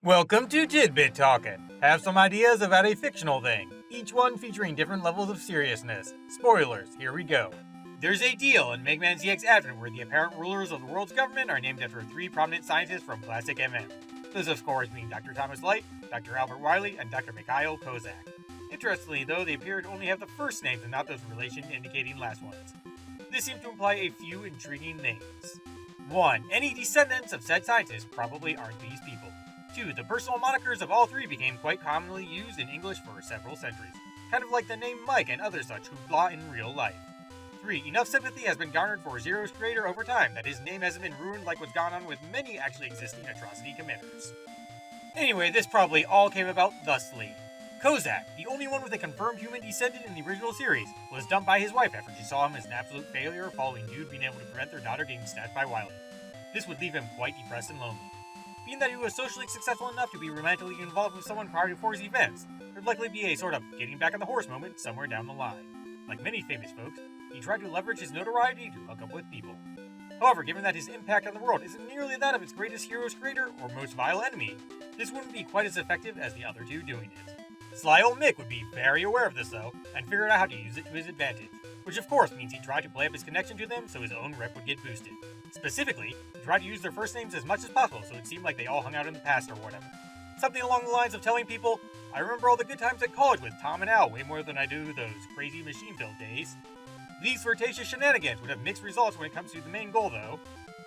Welcome to Tidbit Talkin. Have some ideas about a fictional thing, each one featuring different levels of seriousness. Spoilers, here we go. There's a deal in Rockman.EXE Advent where the apparent rulers of the world's government are named after three prominent scientists from classic MM. Those of course being Dr. Thomas Light, Dr. Albert Wiley, and Dr. Mikhail Kozak. Interestingly though, they appear to only have the first names and not those relation indicating last ones. This seems to imply a few intriguing names. 1. Any descendants of said scientists probably aren't these people. 2. The personal monikers of all three became quite commonly used in English for several centuries, kind of like the name Mike and other such hoopla in real life. 3. Enough sympathy has been garnered for Zero's creator over time that his name hasn't been ruined like what's gone on with many actually existing atrocity committers. Anyway, this probably all came about thusly. Kozak, the only one with a confirmed human descendant in the original series, was dumped by his wife after she saw him as an absolute failure following Dude being able to prevent their daughter getting snatched by Wiley. This would leave him quite depressed and lonely. Being that he was socially successful enough to be romantically involved with someone prior to For's events, there'd likely be a sort of getting back on the horse moment somewhere down the line. Like many famous folks, he tried to leverage his notoriety to hook up with people. However, given that his impact on the world isn't nearly that of its greatest hero's creator or most vile enemy, this wouldn't be quite as effective as the other two doing it. Sly old Mick would be very aware of this though, and figured out how to use it to his advantage, which of course means he tried to play up his connection to them so his own rep would get boosted. Specifically, he tried to use their first names as much as possible so it seemed like they all hung out in the past or whatever. Something along the lines of telling people, I remember all the good times at college with Tom and Al way more than I do those crazy machine-filled days. These flirtatious shenanigans would have mixed results when it comes to the main goal though,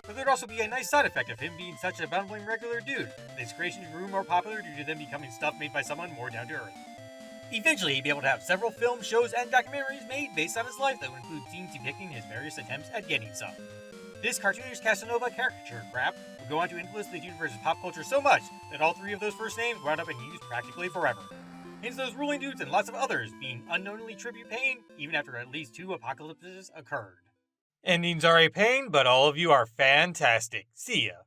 but there'd also be a nice side effect of him being such a bumbling regular dude, that his creations grew more popular due to them becoming stuff made by someone more down to earth. Eventually, he'd be able to have several films, shows, and documentaries made based on his life that would include scenes depicting his various attempts at getting some. This cartoonish Casanova caricature crap would go on to influence the universe's pop culture so much that all three of those first names wound up in use practically forever. Hence those ruling dudes and lots of others being unknowingly tribute paying even after at least 2 apocalypses occurred. Endings are a pain, but all of you are fantastic. See ya.